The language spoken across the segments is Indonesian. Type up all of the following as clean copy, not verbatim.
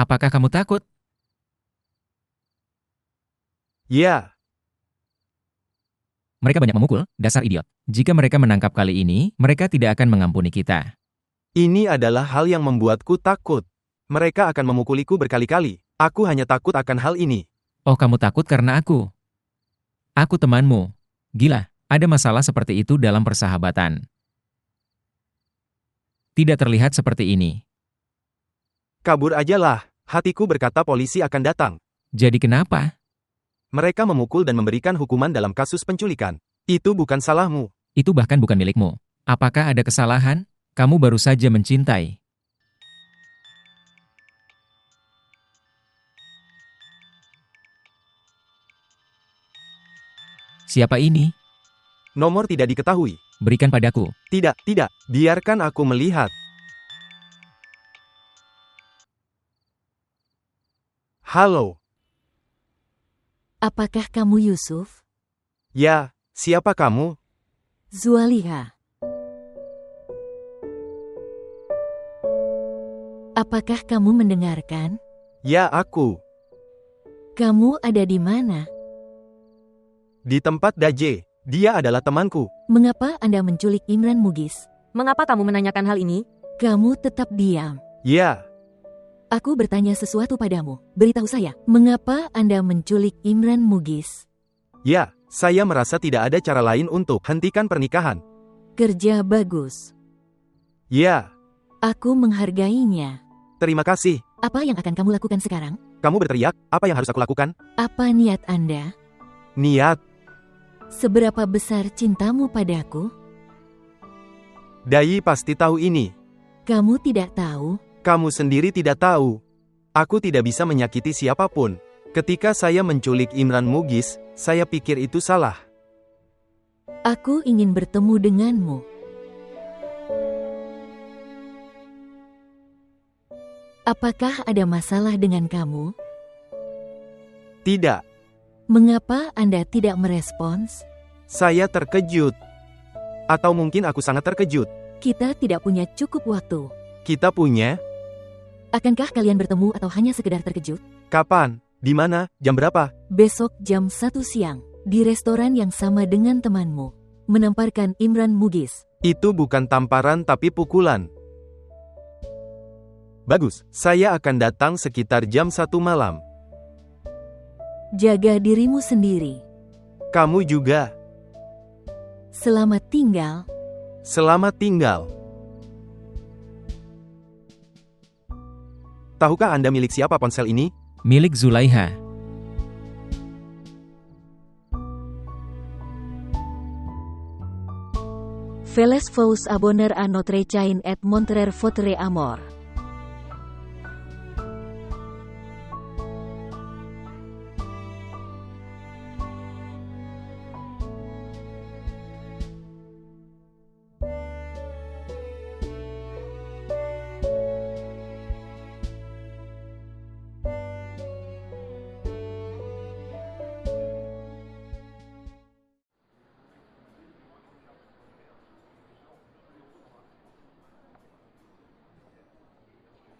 Apakah kamu takut? Ya, Mereka banyak memukul, dasar idiot. Jika mereka menangkap kali ini, mereka tidak akan mengampuni kita. ini adalah hal yang membuatku takut. Mereka akan memukuliku berkali-kali. Aku hanya takut akan hal ini. Oh, kamu takut karena aku. Aku temanmu. Gila, ada masalah seperti itu dalam persahabatan. Tidak terlihat seperti ini. Kabur aja lah. Hatiku berkata polisi akan datang. Jadi kenapa? Mereka memukul dan memberikan hukuman dalam kasus penculikan. Itu bukan salahmu. Itu bahkan bukan milikmu. Apakah ada kesalahan? Kamu baru saja mencintai. Siapa ini? Nomor tidak diketahui. Berikan padaku. Tidak, tidak. Biarkan aku melihat. Halo. Apakah kamu Yusuf? Ya, siapa kamu? Zualiha. Apakah kamu mendengarkan? Ya, aku. Kamu ada di mana? Di tempat Daje. Dia adalah temanku. Mengapa Anda menculik Imran Mugis? Mengapa kamu menanyakan hal ini? Kamu tetap diam. Ya, Aku bertanya sesuatu padamu. Beritahu saya, mengapa Anda menculik Imran Mugis? ya. Saya merasa tidak ada cara lain untuk hentikan pernikahan. Kerja bagus. Ya, Aku menghargainya. terima kasih. Apa yang akan kamu lakukan sekarang? Kamu berteriak, apa yang harus aku lakukan? Apa niat Anda? Niat. Seberapa besar cintamu padaku? Dai pasti tahu ini. Kamu tidak tahu. Kamu sendiri tidak tahu. Aku tidak bisa menyakiti siapapun. Ketika saya menculik Imran Mugis, saya pikir itu salah. Aku ingin bertemu denganmu. Apakah ada masalah dengan kamu? Tidak, Mengapa Anda tidak merespons? saya terkejut. Atau mungkin aku sangat terkejut. Kita tidak punya cukup waktu. Kita punya? Akankah kalian bertemu atau hanya sekedar terkejut? Kapan? Di mana? Jam berapa? Besok jam 1 siang, di restoran yang sama dengan temanmu. Menamparkan Imran Mugis. Itu bukan tamparan tapi pukulan. Bagus, saya akan datang sekitar jam 1 malam. Jaga dirimu sendiri. Kamu juga. Selamat tinggal. Selamat tinggal. Tahukah Anda milik siapa ponsel ini? Milik Zulaiha. Veles vous abonner à notre chaîne et montrer votre amour.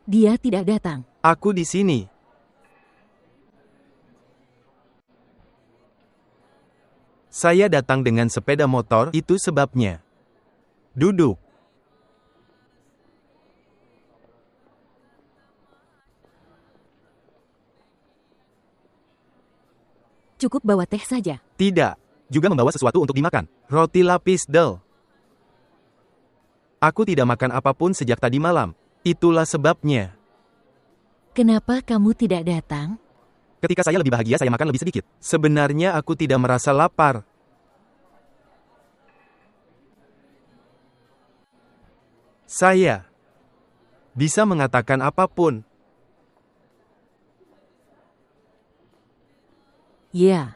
Dia tidak datang. Aku di sini. Saya datang dengan sepeda motor, itu sebabnya. Duduk. Cukup bawa teh saja. Tidak. Juga membawa sesuatu untuk dimakan. Roti lapis del. Aku tidak makan apapun sejak tadi malam. Itulah sebabnya. Kenapa kamu tidak datang? Ketika saya lebih bahagia, saya makan lebih sedikit. Sebenarnya aku tidak merasa lapar. Saya bisa mengatakan apapun. Ya,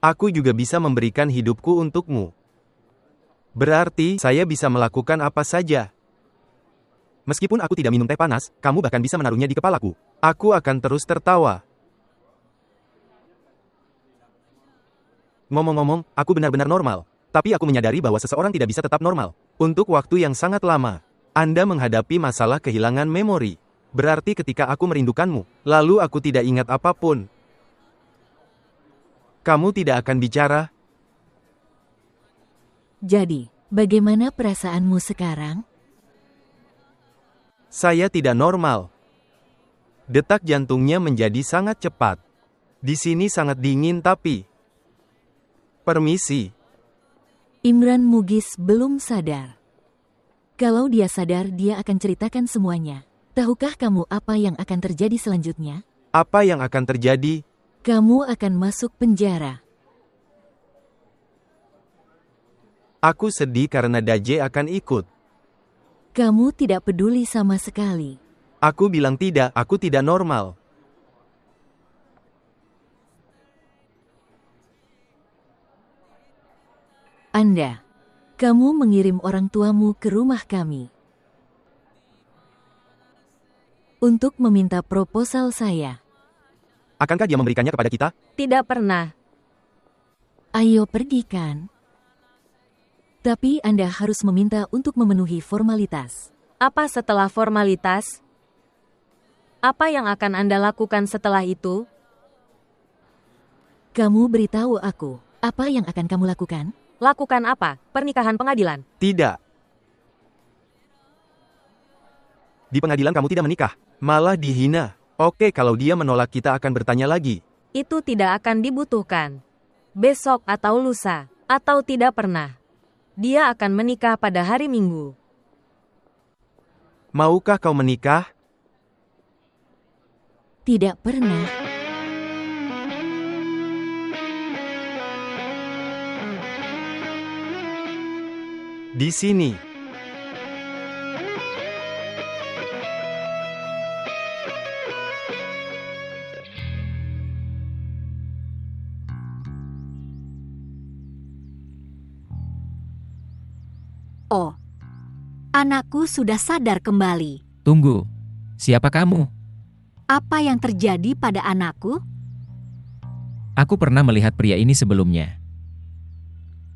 Aku juga bisa memberikan hidupku untukmu. Berarti, saya bisa melakukan apa saja. Meskipun aku tidak minum teh panas, kamu bahkan bisa menaruhnya di kepalaku. Aku akan terus tertawa. Ngomong-ngomong, aku benar-benar normal. Tapi aku menyadari bahwa seseorang tidak bisa tetap normal. Untuk waktu yang sangat lama. Anda menghadapi masalah kehilangan memori. Berarti ketika aku merindukanmu, lalu aku tidak ingat apapun. Kamu tidak akan bicara? Jadi, bagaimana perasaanmu sekarang? Saya tidak normal. Detak jantungnya menjadi sangat cepat. Di sini sangat dingin tapi... Permisi. Imran Mugis belum sadar. Kalau dia sadar, dia akan ceritakan semuanya. Tahukah kamu apa yang akan terjadi selanjutnya? Apa yang akan terjadi? Kamu akan masuk penjara. Aku sedih karena Daje akan ikut. Kamu tidak peduli sama sekali. Aku bilang tidak, aku tidak normal. Kamu mengirim orang tuamu ke rumah kami untuk meminta proposal saya. Akankah dia memberikannya kepada kita? Tidak pernah. Ayo pergikan. Tapi Anda harus meminta untuk memenuhi formalitas. Apa setelah formalitas? Apa yang akan Anda lakukan setelah itu? Kamu beritahu aku, apa yang akan kamu lakukan? Lakukan apa? Pernikahan pengadilan? Tidak. Di pengadilan kamu tidak menikah, malah dihina. Oke, kalau dia menolak kita akan bertanya lagi. Itu tidak akan dibutuhkan. Besok atau lusa, atau tidak pernah. Dia akan menikah pada hari Minggu. Maukah kau menikah? Tidak pernah. Di sini. Oh, anakku sudah sadar kembali. Tunggu, siapa kamu? Apa yang terjadi pada anakku? Aku pernah melihat pria ini sebelumnya.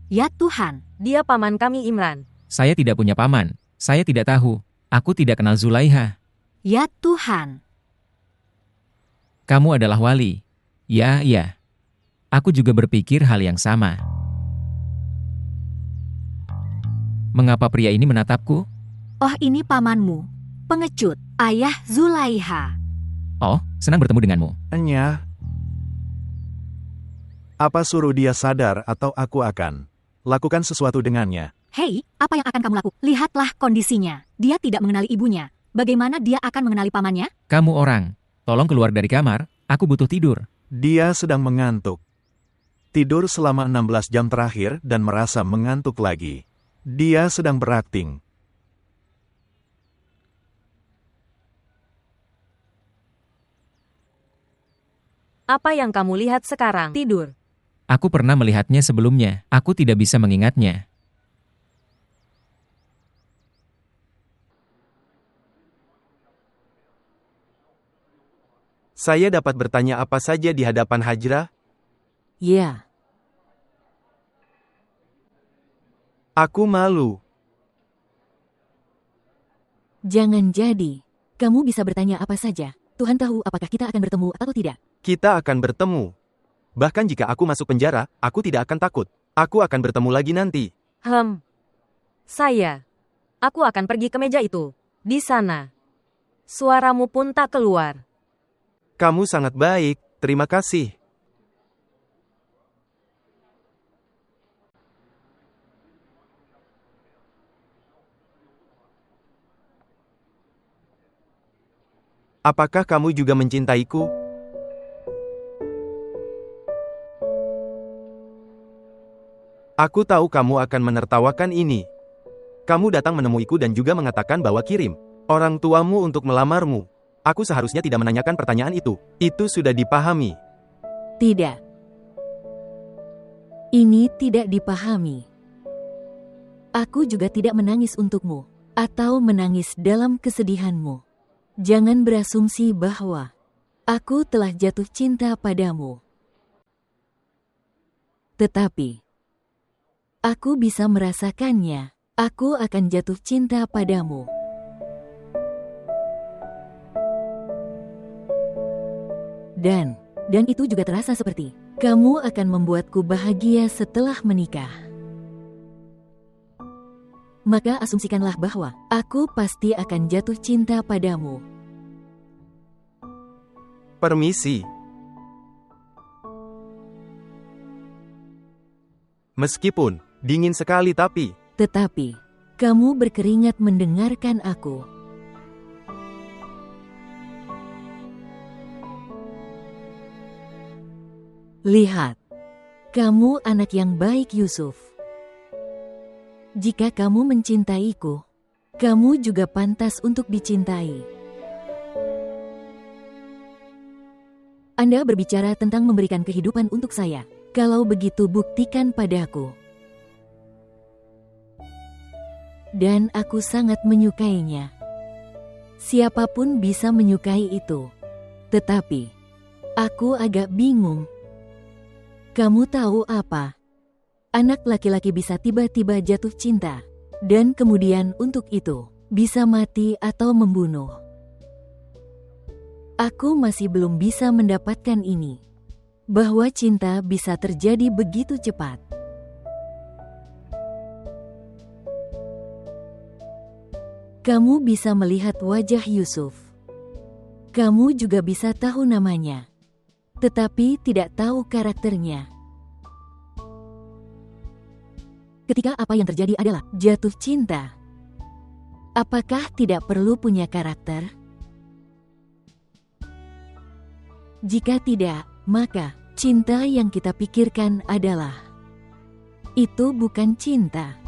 Ya Tuhan, Dia paman kami Imran. Saya tidak punya paman. Saya tidak tahu. Aku tidak kenal Zulaiha. ya Tuhan. Kamu adalah wali. Ya, ya. Aku juga berpikir hal yang sama. Mengapa pria ini menatapku? Oh, ini pamanmu, pengecut, ayah Zulaiha. Oh, senang bertemu denganmu. Enya. Apa suruh dia sadar atau aku akan lakukan sesuatu dengannya? Hei, apa yang akan kamu lakukan? Lihatlah kondisinya. Dia tidak mengenali ibunya. Bagaimana dia akan mengenali pamannya? Kamu orang, tolong keluar dari kamar. Aku butuh tidur. Dia sedang mengantuk. Tidur selama 16 jam terakhir dan merasa mengantuk lagi. Dia sedang berakting. Apa yang kamu lihat sekarang? Tidur. Aku pernah melihatnya sebelumnya. Aku tidak bisa mengingatnya. Saya dapat bertanya apa saja di hadapan Hajra? Ya, Aku malu. jangan jadi. Kamu bisa bertanya apa saja. Tuhan tahu apakah kita akan bertemu atau tidak. Kita akan bertemu. Bahkan jika aku masuk penjara, aku tidak akan takut. Aku akan bertemu lagi nanti. Aku akan pergi ke meja itu. Di sana. Suaramu pun tak keluar. Kamu sangat baik, terima kasih. Apakah kamu juga mencintaiku? Aku tahu kamu akan menertawakan ini. Kamu datang menemuiku dan juga mengatakan bahwa kirim orang tuamu untuk melamarmu. Aku seharusnya tidak menanyakan pertanyaan itu. Itu sudah dipahami. Tidak. Ini tidak dipahami. Aku juga tidak menangis untukmu, atau menangis dalam kesedihanmu. Jangan berasumsi bahwa aku telah jatuh cinta padamu. Tetapi, aku bisa merasakannya. Aku akan jatuh cinta padamu. Dan itu juga terasa seperti kamu akan membuatku bahagia setelah menikah. Maka asumsikanlah bahwa aku pasti akan jatuh cinta padamu. Permisi. Meskipun dingin sekali Tetapi, kamu berkeringat mendengarkan aku. Lihat, kamu anak yang baik, Yusuf. Jika kamu mencintaiku, kamu juga pantas untuk dicintai. Anda berbicara tentang memberikan kehidupan untuk saya. Kalau begitu, buktikan padaku. Dan aku sangat menyukainya. Siapapun bisa menyukai itu. Tetapi, aku agak bingung. Kamu tahu apa? Anak laki-laki bisa tiba-tiba jatuh cinta, dan kemudian untuk itu, bisa mati atau membunuh. Aku masih belum bisa mendapatkan ini. Bahwa cinta bisa terjadi begitu cepat. Kamu bisa melihat wajah Yusuf. Kamu juga bisa tahu namanya. Tetapi tidak tahu karakternya. Ketika apa yang terjadi adalah jatuh cinta, apakah tidak perlu punya karakter? Jika tidak, maka cinta yang kita pikirkan adalah itu bukan cinta.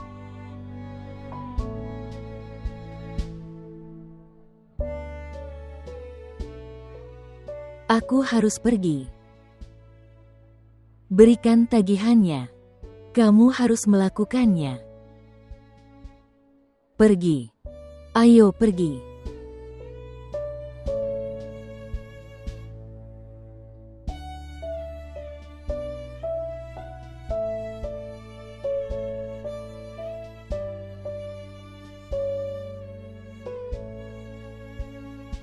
Aku harus pergi. Berikan tagihannya. Kamu harus melakukannya. Pergi. Ayo pergi.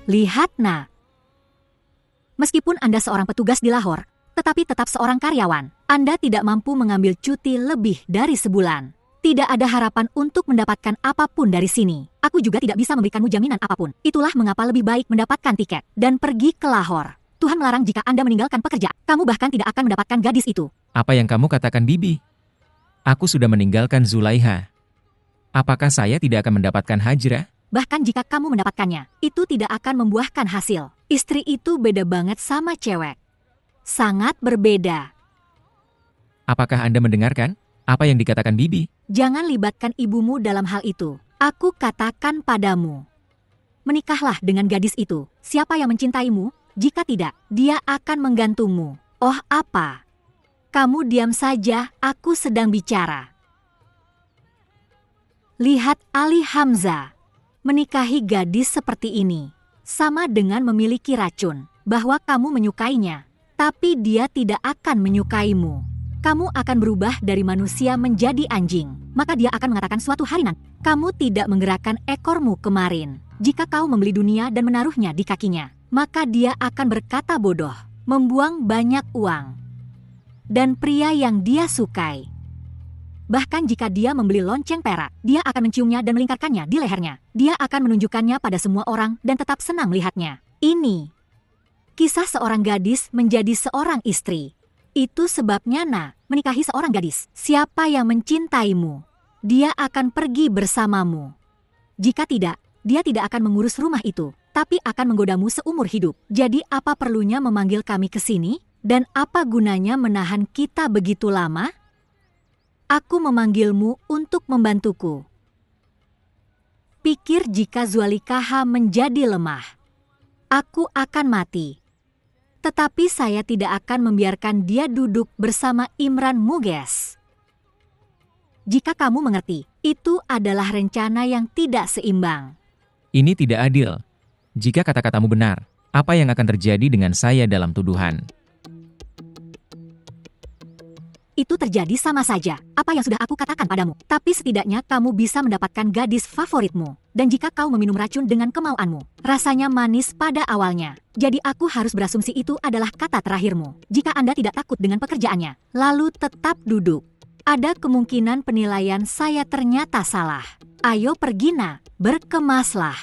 Lihat, Nak. Meskipun Anda seorang petugas di Lahore, tetapi tetap seorang karyawan, Anda tidak mampu mengambil cuti lebih dari sebulan. Tidak ada harapan untuk mendapatkan apapun dari sini. Aku juga tidak bisa memberikanmu jaminan apapun. Itulah mengapa lebih baik mendapatkan tiket dan pergi ke Lahore. Tuhan melarang jika Anda meninggalkan pekerjaan. Kamu bahkan tidak akan mendapatkan gadis itu. Apa yang kamu katakan, Bibi? Aku sudah meninggalkan Zulaiha. Apakah saya tidak akan mendapatkan Hajrah? Bahkan jika kamu mendapatkannya, itu tidak akan membuahkan hasil. Istri itu beda banget sama cewek. Sangat berbeda. Apakah Anda mendengarkan apa yang dikatakan Bibi? Jangan libatkan ibumu dalam hal itu. Aku katakan padamu, menikahlah dengan gadis itu. Siapa yang mencintaimu? Jika tidak, dia akan menggantungmu. Oh apa? Kamu diam saja, aku sedang bicara. Lihat Ali Hamzah. Menikahi gadis seperti ini sama dengan memiliki racun, bahwa kamu menyukainya, tapi dia tidak akan menyukaimu. Kamu akan berubah dari manusia menjadi anjing, maka dia akan mengatakan suatu hari nanti, kamu tidak menggerakkan ekormu kemarin. Jika kau membeli dunia dan menaruhnya di kakinya, maka dia akan berkata bodoh, membuang banyak uang, dan pria yang dia sukai. Bahkan jika dia membeli lonceng perak, dia akan menciumnya dan melingkarkannya di lehernya. Dia akan menunjukkannya pada semua orang dan tetap senang melihatnya. Ini kisah seorang gadis menjadi seorang istri. Itu sebabnya menikahi seorang gadis. Siapa yang mencintaimu, dia akan pergi bersamamu. Jika tidak, dia tidak akan mengurus rumah itu, tapi akan menggodamu seumur hidup. Jadi apa perlunya memanggil kami ke sini? Dan apa gunanya menahan kita begitu lama? Aku memanggilmu untuk membantuku. Pikir jika Zulikaha menjadi lemah, aku akan mati. Tetapi saya tidak akan membiarkan dia duduk bersama Imran Muges. Jika kamu mengerti, itu adalah rencana yang tidak seimbang. Ini tidak adil. Jika kata-katamu benar, apa yang akan terjadi dengan saya dalam tuduhan? itu terjadi sama saja apa yang sudah aku katakan padamu. Tapi setidaknya kamu bisa mendapatkan gadis favoritmu. Dan jika kau meminum racun dengan kemauanmu, rasanya manis pada awalnya. Jadi aku harus berasumsi itu adalah kata terakhirmu. Jika Anda tidak takut dengan pekerjaannya, lalu tetap duduk. Ada kemungkinan penilaian saya ternyata salah. Ayo pergi nak, berkemaslah.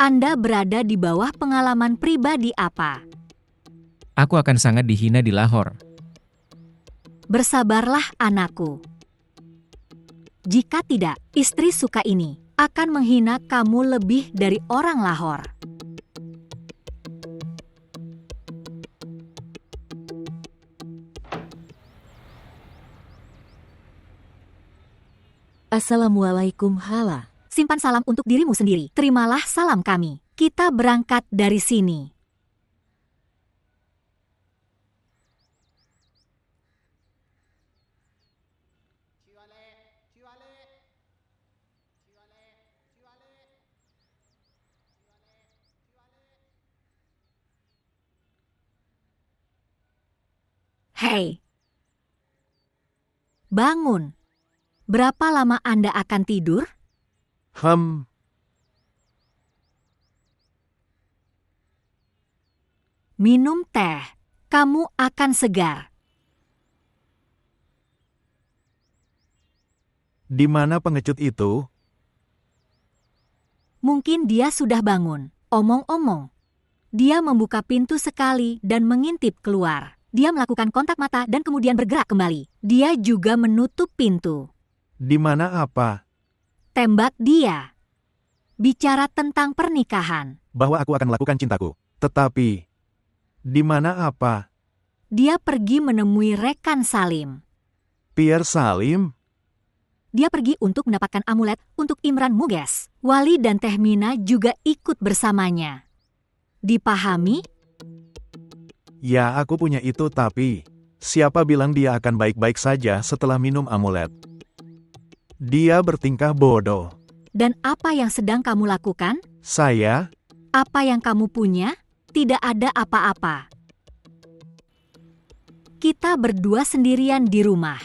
Anda berada di bawah pengalaman pribadi apa? Aku akan sangat dihina di Lahore. Bersabarlah anakku. Jika tidak, istri suka ini akan menghina kamu lebih dari orang Lahore. Assalamualaikum hala. Simpan salam untuk dirimu sendiri. Terimalah salam kami. Kita berangkat dari sini. Hei. Bangun. Berapa lama Anda akan tidur? Minum teh. Kamu akan segar. Di mana pengecut itu? Mungkin dia sudah bangun. Omong-omong. Dia membuka pintu sekali dan mengintip keluar. Dia melakukan kontak mata dan kemudian bergerak kembali. Dia juga menutup pintu. Di mana apa? Tembak dia. Bicara tentang pernikahan. Bahwa aku akan melakukan cintaku. Tetapi, di mana apa? Dia pergi menemui rekan Salim. Pierre Salim? Dia pergi untuk mendapatkan amulet untuk Imran Muges. Wali dan Tehmina juga ikut bersamanya. Dipahami? Ya, aku punya itu, tapi siapa bilang dia akan baik-baik saja setelah minum amulet? Dia bertingkah bodoh. Dan apa yang sedang kamu lakukan? Saya? Apa yang kamu punya? Tidak ada apa-apa. Kita berdua sendirian di rumah.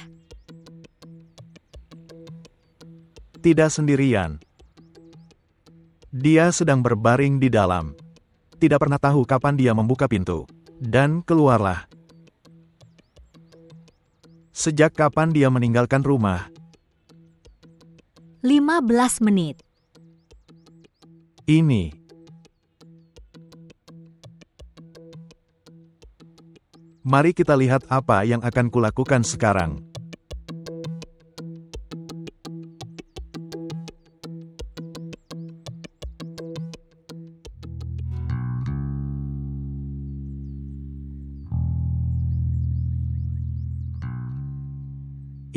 Tidak sendirian. Dia sedang berbaring di dalam. Tidak pernah tahu kapan dia membuka pintu. Dan keluarlah. Sejak kapan dia meninggalkan rumah? 15 menit. Ini. Mari kita lihat apa yang akan kulakukan sekarang.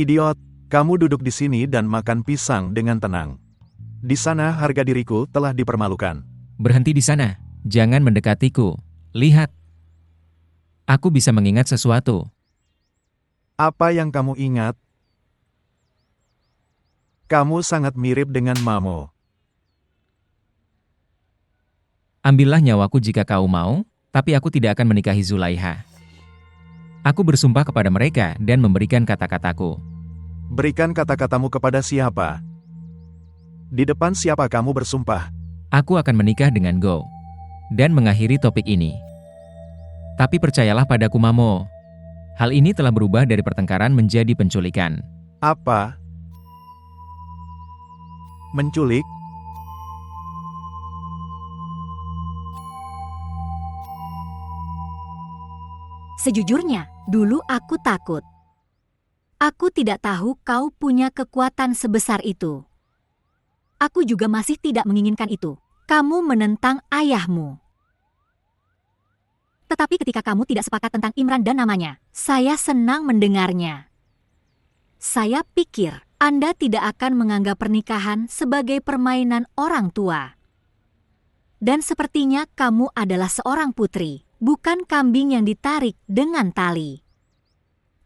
Idiot, kamu duduk di sini dan makan pisang dengan tenang. Di sana harga diriku telah dipermalukan. Berhenti di sana. Jangan mendekatiku. Lihat. Aku bisa mengingat sesuatu. Apa yang kamu ingat? Kamu sangat mirip dengan Mamo. Ambillah nyawaku jika kau mau, tapi aku tidak akan menikahi Zulaiha. Aku bersumpah kepada mereka dan memberikan kata-kataku. Berikan kata-katamu kepada siapa? Di depan siapa kamu bersumpah? Aku akan menikah dengan Go. Dan mengakhiri topik ini. Tapi percayalah padaku Mamo. Hal ini telah berubah dari pertengkaran menjadi penculikan. Apa? Menculik? Sejujurnya, dulu aku takut. Aku tidak tahu kau punya kekuatan sebesar itu. Aku juga masih tidak menginginkan itu. Kamu menentang ayahmu. Tetapi ketika kamu tidak sepakat tentang Imran dan namanya, saya senang mendengarnya. Saya pikir Anda tidak akan menganggap pernikahan sebagai permainan orang tua. Dan sepertinya kamu adalah seorang putri, bukan kambing yang ditarik dengan tali.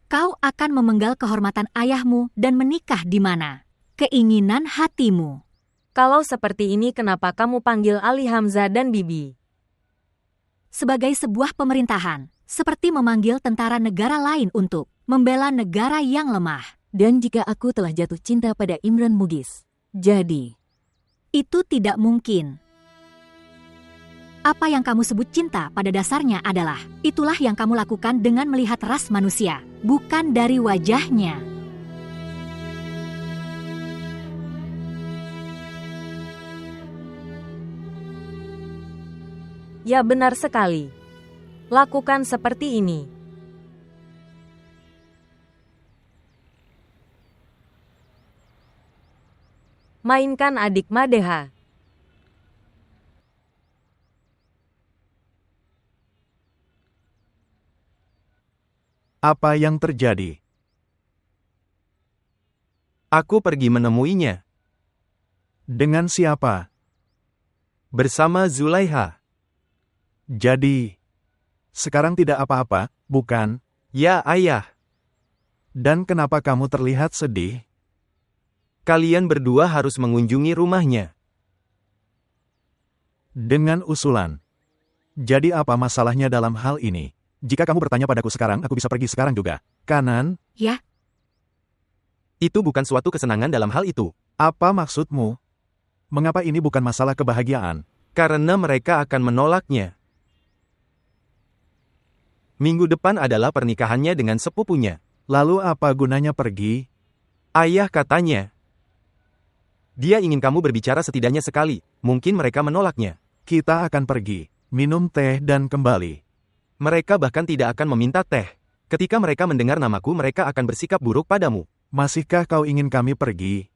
Kau akan memenggal kehormatan ayahmu dan menikah di mana? Keinginan hatimu. Kalau seperti ini kenapa kamu panggil Ali Hamzah dan Bibi? Sebagai sebuah pemerintahan, seperti memanggil tentara negara lain untuk membela negara yang lemah. Dan jika aku telah jatuh cinta pada Imran Mughis, jadi Itu tidak mungkin. Apa yang kamu sebut cinta pada dasarnya adalah, itulah yang kamu lakukan dengan melihat ras manusia, bukan dari wajahnya. Ya benar sekali. Lakukan seperti ini. Mainkan adik Madeha. Apa yang terjadi? Aku pergi menemuinya. Dengan siapa? Bersama Zulaiha. Jadi, sekarang tidak apa-apa, bukan? Ya, Ayah. Dan kenapa kamu terlihat sedih? Kalian berdua harus mengunjungi rumahnya. Dengan usulan. Jadi apa masalahnya dalam hal ini? Jika kamu bertanya padaku sekarang, aku bisa pergi sekarang juga. Kanan, Ya, Itu bukan suatu kesenangan dalam hal itu. apa maksudmu? Mengapa ini bukan masalah kebahagiaan? Karena mereka akan menolaknya. Minggu depan adalah pernikahannya dengan sepupunya. Lalu apa gunanya pergi? Ayah katanya. Dia ingin kamu berbicara setidaknya sekali. Mungkin mereka menolaknya. Kita akan pergi, minum teh dan kembali. Mereka bahkan tidak akan meminta teh. Ketika mereka mendengar namaku, mereka akan bersikap buruk padamu. Masihkah kau ingin kami pergi?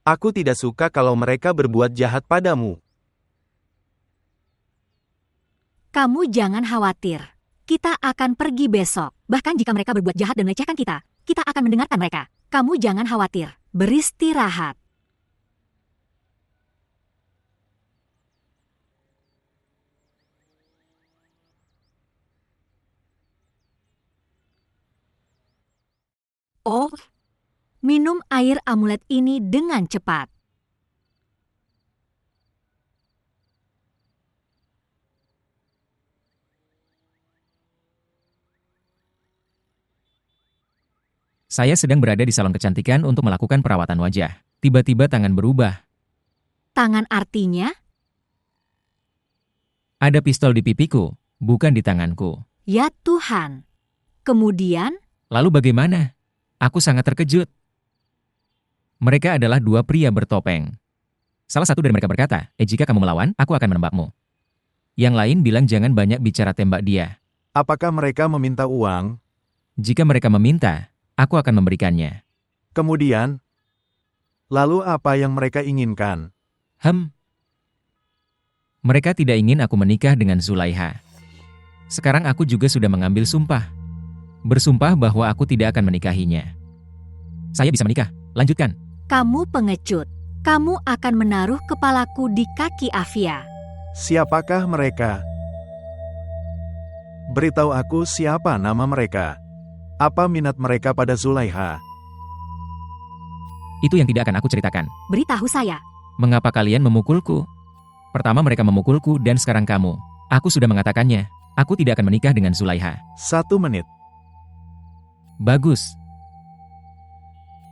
Aku tidak suka kalau mereka berbuat jahat padamu. kamu jangan khawatir. Kita akan pergi besok. Bahkan jika mereka berbuat jahat dan melecehkan kita akan mendengarkan mereka. Kamu jangan khawatir. Beristirahat. Oh, minum air amulet ini dengan cepat. Saya sedang berada di salon kecantikan untuk melakukan perawatan wajah. Tiba-tiba tangan berubah. Tangan artinya, Ada pistol di pipiku, bukan di tanganku. ya Tuhan. Kemudian, Lalu bagaimana? Aku sangat terkejut. Mereka adalah dua pria bertopeng. Salah satu dari mereka berkata, jika kamu melawan, aku akan menembakmu. Yang lain bilang jangan banyak bicara, tembak dia. Apakah mereka meminta uang? Jika mereka meminta, aku akan memberikannya. Kemudian, lalu apa yang mereka inginkan? Mereka tidak ingin aku menikah dengan Zulaiha. Sekarang aku juga sudah mengambil sumpah. Bersumpah bahwa aku tidak akan menikahinya. Saya bisa menikah. Lanjutkan. kamu pengecut. Kamu akan menaruh kepalaku di kaki Afia. Siapakah mereka? Beritahu aku siapa nama mereka. Apa minat mereka pada Zulaiha? Itu yang tidak akan aku ceritakan. Beritahu saya. Mengapa kalian memukulku? Pertama mereka memukulku dan sekarang kamu. Aku sudah mengatakannya. Aku tidak akan menikah dengan Zulaiha. 1 menit. Bagus.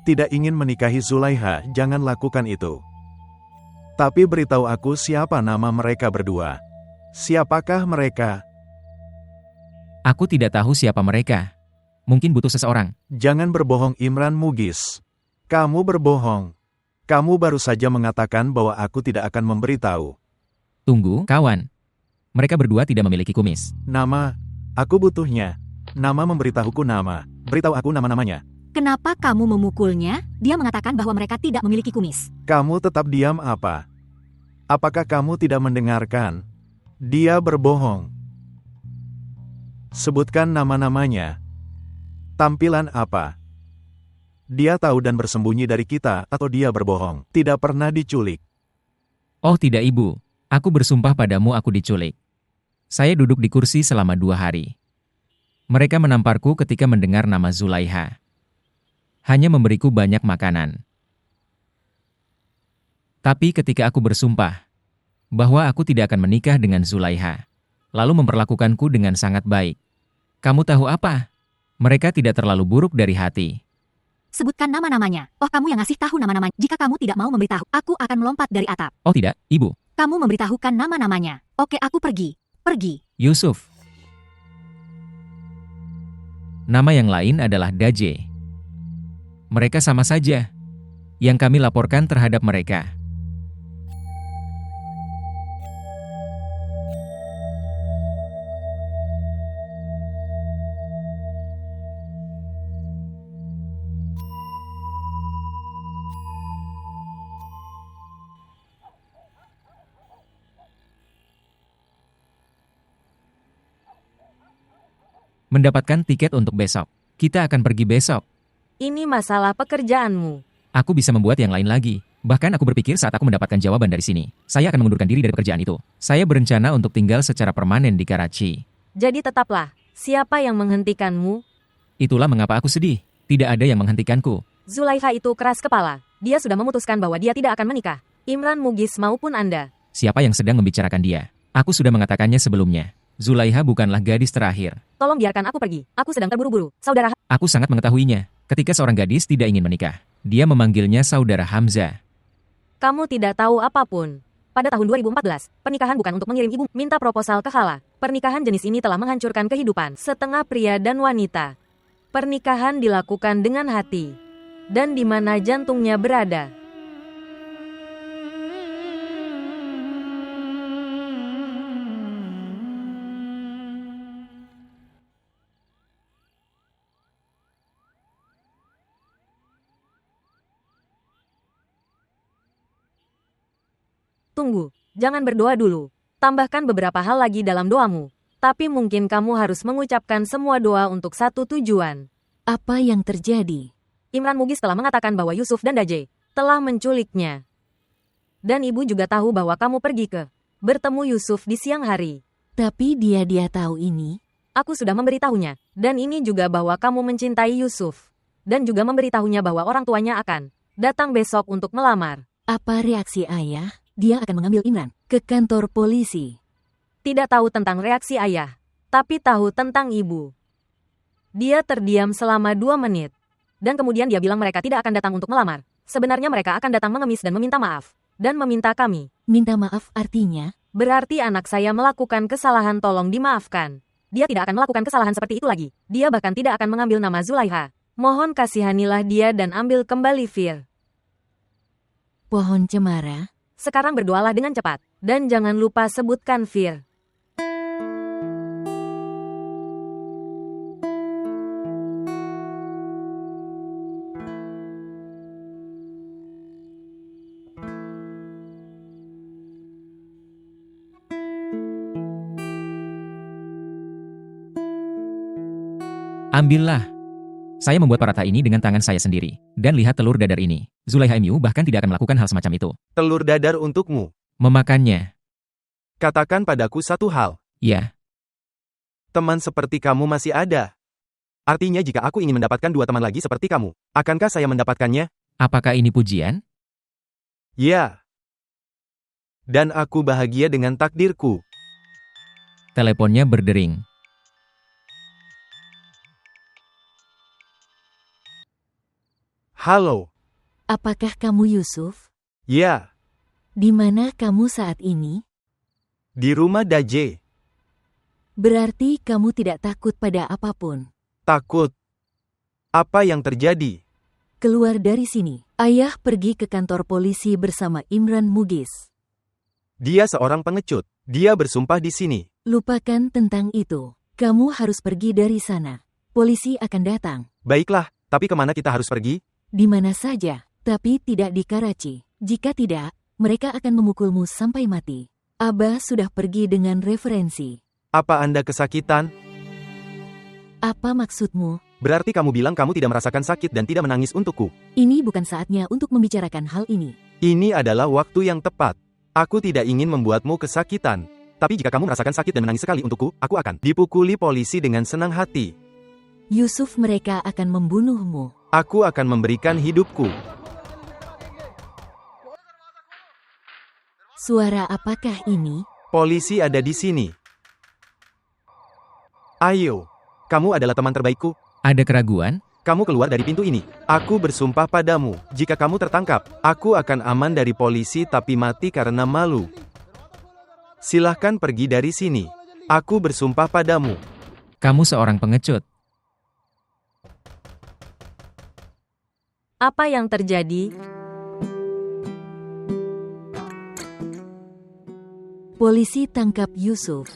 Tidak ingin menikahi Zulaiha, jangan lakukan itu. Tapi beritahu aku siapa nama mereka berdua. Siapakah mereka? Aku tidak tahu siapa mereka. Mungkin butuh seseorang. Jangan berbohong, Imran Mughis. Kamu berbohong. Kamu baru saja mengatakan bahwa aku tidak akan memberitahu. Tunggu, kawan. Mereka berdua tidak memiliki kumis. Nama, aku butuhnya. Nama memberitahuku nama. Beritahu aku nama-namanya. Kenapa kamu memukulnya? Dia mengatakan bahwa mereka tidak memiliki kumis. Kamu tetap diam apa? Apakah kamu tidak mendengarkan? Dia berbohong. Sebutkan nama-namanya. Tampilan apa? Dia tahu dan bersembunyi dari kita atau dia berbohong? Tidak pernah diculik. Oh tidak ibu. Aku bersumpah padamu aku diculik. Saya duduk di kursi selama 2 hari. Mereka menamparku ketika mendengar nama Zulaiha. Hanya memberiku banyak makanan. Tapi ketika aku bersumpah bahwa aku tidak akan menikah dengan Zulaiha, lalu memperlakukanku dengan sangat baik. Kamu tahu apa? Mereka tidak terlalu buruk dari hati. Sebutkan nama-namanya. Oh, kamu yang ngasih tahu nama-namanya. Jika kamu tidak mau memberitahu, aku akan melompat dari atap. Oh tidak, Ibu. Kamu memberitahukan nama-namanya. Oke, aku pergi. Pergi. Yusuf. Nama yang lain adalah Daje. Mereka sama saja. Yang kami laporkan terhadap mereka. Mendapatkan tiket untuk besok. Kita akan pergi besok. Ini masalah pekerjaanmu. Aku bisa membuat yang lain lagi. Bahkan aku berpikir saat aku mendapatkan jawaban dari sini, saya akan mengundurkan diri dari pekerjaan itu. Saya berencana untuk tinggal secara permanen di Karachi. Jadi tetaplah, siapa yang menghentikanmu? Itulah mengapa aku sedih. Tidak ada yang menghentikanku. Zulaiha itu keras kepala. Dia sudah memutuskan bahwa dia tidak akan menikah. Imran Mugis maupun Anda. Siapa yang sedang membicarakan dia? Aku sudah mengatakannya sebelumnya. Zulaiha bukanlah gadis terakhir. Tolong biarkan aku pergi. Aku sedang terburu-buru. Saudara, Aku sangat mengetahuinya. Ketika seorang gadis tidak ingin menikah, dia memanggilnya saudara Hamzah. kamu tidak tahu apapun. Pada tahun 2014, pernikahan bukan untuk mengirim ibu minta proposal ke Hala. Pernikahan jenis ini telah menghancurkan kehidupan setengah pria dan wanita. Pernikahan dilakukan dengan hati. Dan di mana jantungnya berada. Tunggu, jangan berdoa dulu. Tambahkan beberapa hal lagi dalam doamu. Tapi mungkin kamu harus mengucapkan semua doa untuk satu tujuan. Apa yang terjadi? Imran Mugis telah mengatakan bahwa Yusuf dan Daje telah menculiknya. Dan ibu juga tahu bahwa kamu pergi ke bertemu Yusuf di siang hari. Tapi dia tahu ini. Aku sudah memberitahunya. Dan ini juga bahwa kamu mencintai Yusuf. Dan juga memberitahunya bahwa orang tuanya akan datang besok untuk melamar. Apa reaksi ayah? Dia akan mengambil Imran ke kantor polisi. Tidak tahu tentang reaksi ayah, tapi tahu tentang ibu. Dia terdiam selama 2 menit. Dan kemudian dia bilang mereka tidak akan datang untuk melamar. Sebenarnya mereka akan datang mengemis dan meminta maaf. Dan meminta kami. Minta maaf artinya? Berarti anak saya melakukan kesalahan, tolong dimaafkan. Dia tidak akan melakukan kesalahan seperti itu lagi. Dia bahkan tidak akan mengambil nama Zulaiha. Mohon kasihanilah dia dan ambil kembali Fir. Pohon cemara. Sekarang berdoalah dengan cepat. Dan jangan lupa sebutkan Fir. Ambillah. Saya membuat parata ini dengan tangan saya sendiri. Dan lihat telur dadar ini. Zulaiha MU bahkan tidak akan melakukan hal semacam itu. Telur dadar untukmu. Memakannya. Katakan padaku satu hal. Ya. Teman seperti kamu masih ada. Artinya jika aku ingin mendapatkan 2 teman lagi seperti kamu, akankah saya mendapatkannya? Apakah ini pujian? Ya. Dan aku bahagia dengan takdirku. Teleponnya berdering. Halo. Apakah kamu Yusuf? Ya. Di mana kamu saat ini? Di rumah Daje. Berarti kamu tidak takut pada apapun. Takut. Apa yang terjadi? Keluar dari sini. Ayah pergi ke kantor polisi bersama Imran Mugis. Dia seorang pengecut. Dia bersumpah di sini. Lupakan tentang itu. Kamu harus pergi dari sana. Polisi akan datang. Baiklah, tapi kemana kita harus pergi? Di mana saja, tapi tidak di Karachi. Jika tidak, mereka akan memukulmu sampai mati. Abah sudah pergi dengan referensi. Apa Anda kesakitan? Apa maksudmu? Berarti kamu bilang kamu tidak merasakan sakit dan tidak menangis untukku. Ini bukan saatnya untuk membicarakan hal ini. Ini adalah waktu yang tepat. Aku tidak ingin membuatmu kesakitan. Tapi jika kamu merasakan sakit dan menangis sekali untukku, aku akan dipukuli polisi dengan senang hati. Yusuf, mereka akan membunuhmu. Aku akan memberikan hidupku. Suara apakah ini? Polisi ada di sini. Ayo, kamu adalah teman terbaikku. Ada keraguan? Kamu keluar dari pintu ini. Aku bersumpah padamu, jika kamu tertangkap, aku akan aman dari polisi tapi mati karena malu. Silahkan pergi dari sini. Aku bersumpah padamu. Kamu seorang pengecut. Apa yang terjadi? Polisi tangkap Yusuf.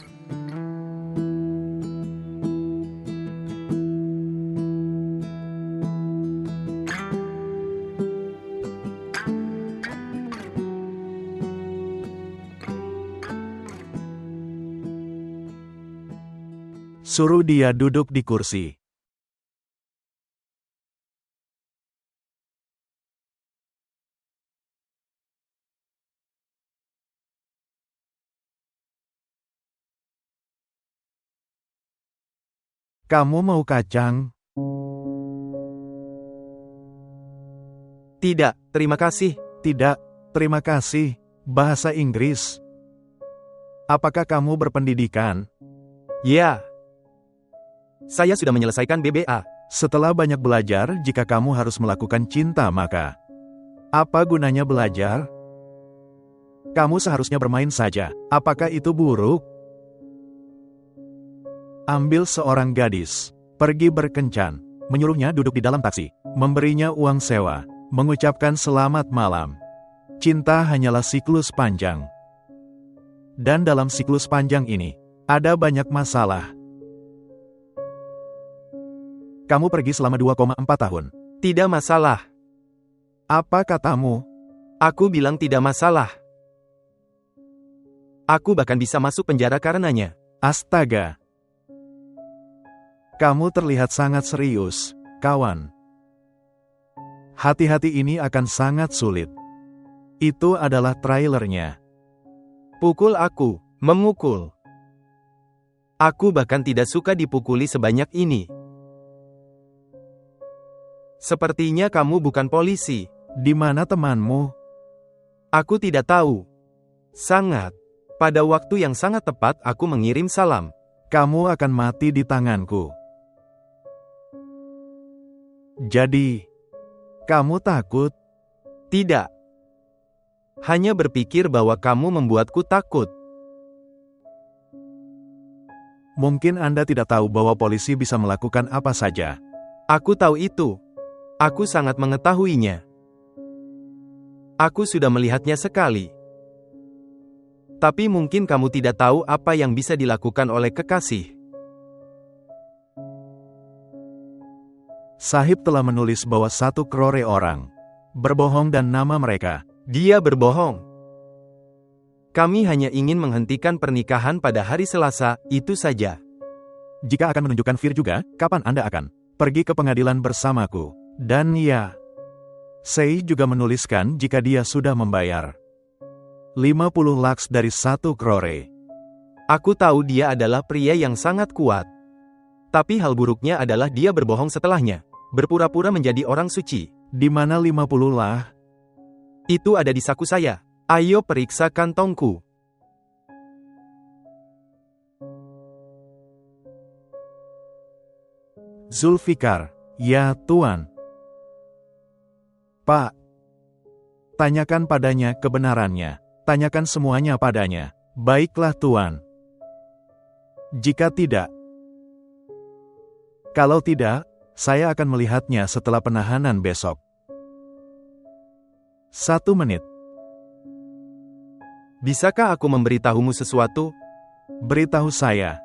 Suruh dia duduk di kursi. Kamu mau kacang? Tidak, terima kasih. Tidak, terima kasih. Bahasa Inggris. Apakah kamu berpendidikan? Ya. Saya sudah menyelesaikan BBA. Setelah banyak belajar, jika kamu harus melakukan cinta maka apa gunanya belajar? Kamu seharusnya bermain saja. Apakah itu buruk? Ambil seorang gadis, pergi berkencan, menyuruhnya duduk di dalam taksi, memberinya uang sewa, mengucapkan selamat malam. Cinta hanyalah siklus panjang. Dan dalam siklus panjang ini, ada banyak masalah. Kamu pergi selama 2,4 tahun. Tidak masalah. Apa katamu? Aku bilang tidak masalah. Aku bahkan bisa masuk penjara karenanya. Astaga. Kamu terlihat sangat serius, kawan. Hati-hati ini akan sangat sulit. Itu adalah trailernya. Pukul aku, memukul. Aku bahkan tidak suka dipukuli sebanyak ini. Sepertinya kamu bukan polisi. Di mana temanmu? Aku tidak tahu. Sangat. Pada waktu yang sangat tepat aku mengirim salam. Kamu akan mati di tanganku. Jadi, kamu takut? Tidak. Hanya berpikir bahwa kamu membuatku takut. Mungkin Anda tidak tahu bahwa polisi bisa melakukan apa saja. Aku tahu itu. Aku sangat mengetahuinya. Aku sudah melihatnya sekali. Tapi mungkin kamu tidak tahu apa yang bisa dilakukan oleh kekasih. Sahib telah menulis bahwa 1 crore orang berbohong dan nama mereka. Dia berbohong. Kami hanya ingin menghentikan pernikahan pada hari Selasa, itu saja. Jika akan menunjukkan Fir juga, kapan Anda akan pergi ke pengadilan bersamaku? Dan ya, Sei juga menuliskan jika dia sudah membayar 50 lakhs dari 1 crore. Aku tahu dia adalah pria yang sangat kuat. Tapi hal buruknya adalah dia berbohong setelahnya. Berpura-pura menjadi orang suci. Di mana 50 lah? Itu ada di saku saya. Ayo periksa kantongku. Zulfikar, ya Tuan. Pak, tanyakan padanya kebenarannya. Tanyakan semuanya padanya. Baiklah Tuan. Jika tidak, kalau tidak, saya akan melihatnya setelah penahanan besok. 1 menit. Bisakah aku memberitahumu sesuatu? Beritahu saya.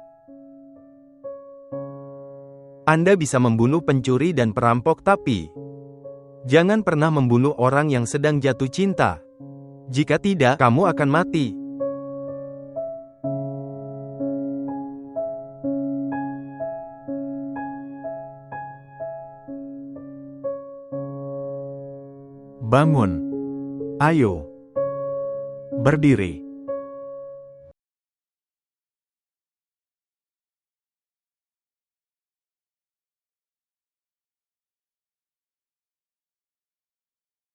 Anda bisa membunuh pencuri dan perampok tapi jangan pernah membunuh orang yang sedang jatuh cinta. Jika tidak, kamu akan mati. Bangun. Ayo. Berdiri.